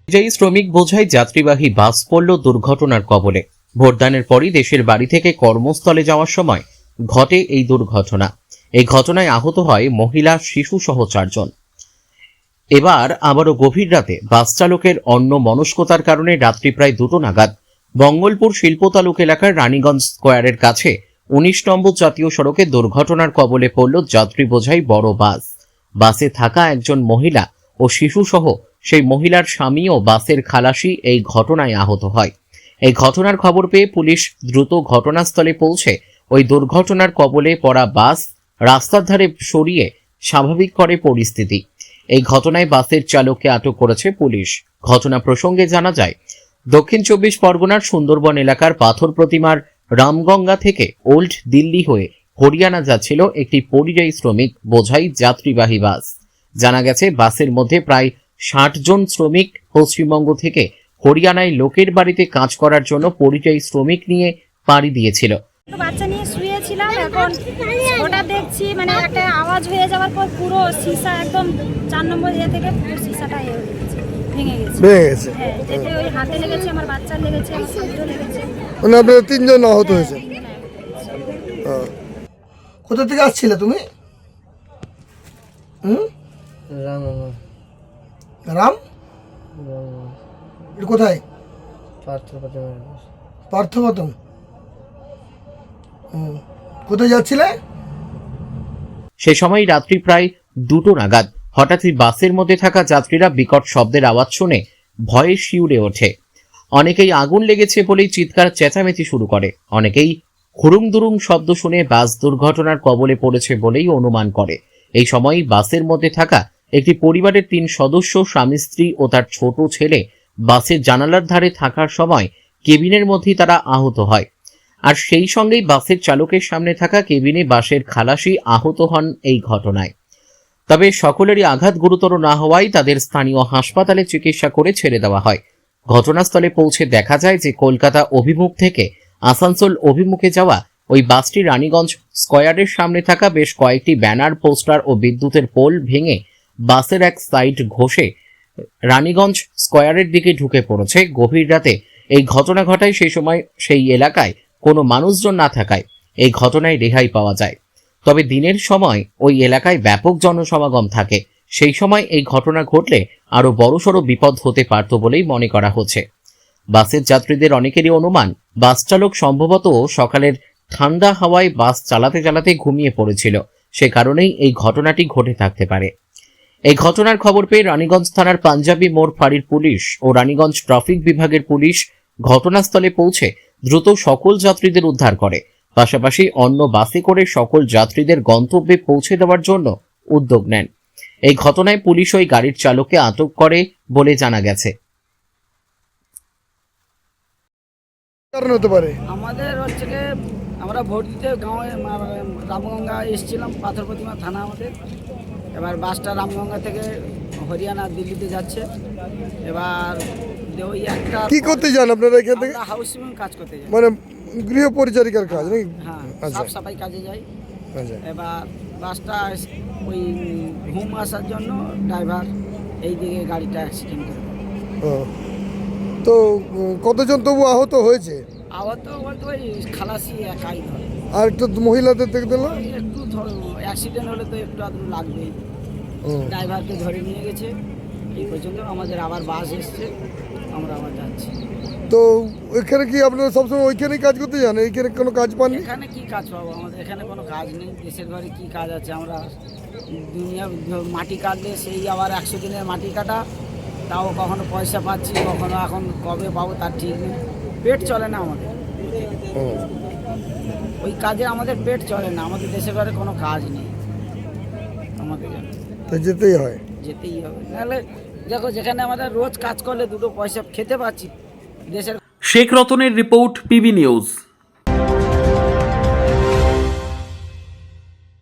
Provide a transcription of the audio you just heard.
পরিযায়ী শ্রমিক বোঝাই যাত্রীবাহী বাস পড়ল দুর্ঘটনার কবলে। ভোটদানের পরই দেশের বাড়ি থেকে কর্মস্থলে যাওয়ার সময় ঘটে এই দুর্ঘটনা। এই ঘটনায় আহত হয় মহিলা, শিশু সহ 4 জন। এবার আবারও গভীর রাতে বাস চালকের অন্যমনস্কতার কারণে রাত্রি প্রায় 2টো নাগাদ মঙ্গলপুর শিল্পতালুক এলাকার রানীগঞ্জ স্কোয়ারের কাছে 19 নম্বর জাতীয় সড়কে দুর্ঘটনার কবলে পড়ল যাত্রী বোঝাই বড় বাস। বাসে থাকা একজন মহিলা ও শিশু সহ সেই মহিলার স্বামী ও বাসের খালাসি এই ঘটনায় আহত হয়। এই ঘটনার খবর পেয়ে পুলিশ দ্রুত ঘটনাস্থলে পৌঁছে ওই দুর্ঘটনার কবলে পড়া বাস রাস্তার ধারে সরিয়ে স্বাভাবিক করে পরিস্থিতি। এই ঘটনায় বাসের চালককে আটক করেছে পুলিশ। ঘটনা প্রসঙ্গে জানা যায়, দক্ষিণ 24 পরগনার সুন্দরবন এলাকার পাথর প্রতিমার রামগঙ্গা থেকে ওল্ড দিল্লি হয়ে হরিয়ানা যাচ্ছিল একটি পরিযায়ী শ্রমিক বোঝাই যাত্রীবাহী বাস। জানা গেছে, বাসের মধ্যে প্রায় 60 জন শ্রমিক পশ্চিমবঙ্গ থেকে হরিয়ানায় লোকের বাড়িতে কাজ করার জন্য পরিযায়ী শ্রমিক নিয়ে পাড়ি দিয়েছিল। বাচ্চা নিয়ে শুয়েছিলাম, এখন হঠাৎ দেখছি মানে একটা আওয়াজ হয়ে যাওয়ার পর পুরো সীসা একদম 4 নম্বর ইয়ে থেকে পুরো সীসাটা ভেঙে গেছে। হ্যাঁ, এতে ওই হাতে লেগেছে, আমার বাচ্চার লেগেছে, আমার ছোটর লেগেছে। মানে আপনারা 3 জন আহত হয়েছে। কোথা থেকে আসছিলে তুমি? রাম রাম এটা কোথায়? পার্থপ্রতিম। কোথায় যাচ্ছিলে? সে সময় রাত্রি প্রায় 2টো নাগাদ হঠাৎই বাসের মধ্যে থাকা যাত্রীরা বিকট শব্দের আওয়াজ শুনে ভয়ে শিউরে ওঠে। অনেকেই আগুন লেগেছে বলেই চিৎকার চেঁচামেচি শুরু করে। অনেকেই হুড়ুং দুরুং শব্দ শুনে বাস দুর্ঘটনার কবলে পড়েছে বলেই অনুমান করে। এই সময় বাসের মধ্যে থাকা একটি পরিবারের 3 সদস্য, স্বামী স্ত্রী ও তার ছোট ছেলে বাসের জানালার ধারে থাকার সময় কেবিনের মধ্যেই তারা আহত হয়। আর সেই সঙ্গেই বাসের চালকের সামনে থাকা কেবিনে বাসের খালাসি আহত হন এই ঘটনায়। তবে সকলেরই আঘাত গুরুতর না হওয়ায় তাদের স্থানীয় হাসপাতালে চিকিৎসা করে ছেড়ে দেওয়া হয়। ঘটনাস্থলে পৌঁছে দেখা যায় যে কলকাতা অভিমুখ থেকে আসানসোল অভিমুখে যাওয়া ওই বাসটি রানীগঞ্জ স্কয়ারের সামনে থাকা বেশ কয়েকটি ব্যানার, পোস্টার ও বিদ্যুতের পোল ভেঙে বাসের এক সাইড ঘষে রানীগঞ্জ স্কয়ারের দিকে ঢুকে পড়েছে। গভীর রাতে এই ঘটনা ঘটায়। সেই সময় সেই এলাকায় কোনো মানুষজন না থাকায় এই ঘটনায় রেহাই পাওয়া যায়। তবে দিনের সময় ওই এলাকায় ব্যাপক জনসমাগম থাকে। সেই সময় এই ঘটনা ঘটলে আরো বড়সড় বিপদ হতে পারত বলেই মনে করা হচ্ছে। বাসের যাত্রীদের অনেকেরই অনুমান, বাস চালক সম্ভবত সকালের ঠান্ডা হাওয়ায় বাস চালাতে চালাতে ঘুমিয়ে পড়েছিল। সে কারণেই এই ঘটনাটি ঘটে থাকতে পারে। এই ঘটনার খবর পেয়ে রানীগঞ্জ থানার পাঞ্জাবি মোড় ফাঁড়ির পুলিশ ও রানীগঞ্জ ট্রাফিক বিভাগের পুলিশ ঘটনাস্থলে পৌঁছে দ্রুত সকল যাত্রীদের উদ্ধার করে। পাশাপাশি অন্য বাসে করে সকল যাত্রীদের গন্তব্যে পৌঁছে দেওয়ার জন্য উদ্যোগ নেন। এই ঘটনায় পুলিশ ওই গাড়ির চালককে আটক করে বলে জানা গেছে। কারণ হতে পারে আমাদের হচ্ছে যে আমরা ভোট দিতে গাঁয়ে রামগঙ্গা এসেছিলাম, পাথর প্রতিমা থানা আমাদের। এবার বাসটা রামগঙ্গা থেকে হরিয়ানা দিল্লিতে যাচ্ছে। এবার ওই একটা কি করতে যান আপনারা এখান থেকে? হাউসিং কাজ করতে যাই, মানে গৃহ পরিচারিকার কাজ নাকি? হ্যাঁ, আচ্ছা। সাফ সাফাই কাজে যাই। আচ্ছা। এবার বাসটা ওই ঘুম আসার জন্য ড্রাইভার এই দিকে গাড়িটা অ্যাক্সিডেন্ট করে। ও, তো কতজন তবু আহত হয়েছে? আহত বলতে ওই খালাসি একাই ধরে। আর একটু মহিলাদের দেখতে পেলাম। একটু অ্যাক্সিডেন্ট হলে তো একটু আধটু লাগবেই। ড্রাইভারকে ধরে নিয়ে গেছে। এই পর্যন্ত আমাদের আবার বাস এসছে, আমরা আবার যাচ্ছি। তো ওইখানে কি আপনারা সবসময় ওইখানেই কাজ করতে যান? এইখানে কোনো কাজ পাননি? এখানে কি কাজ পাবো? আমাদের এখানে কোনো কাজ নেই। দেশের বাড়ি কি কাজ আছে? আমরা দুনিয়া মাটি কাটলে সেই আবার 100 দিনের মাটি কাটা, তাও কখনো পয়সা পাচ্ছি, কখনো এখন কবে পাবো তার ঠিক নেই। পেট চলে না আমাদের, ওই কাজে আমাদের পেট চলে না। আমাদের দেশের বাড়ি কোনো কাজ নেই আমাদের, তো যেতেই হয়, যেতেই হবে। নাহলে দেখো, যেখানে আমাদের রোজ কাজ করলে 2 পয়সা খেতে পাচ্ছি দেশের। শেখ রতনের রিপোর্ট, পিবি নিউজ।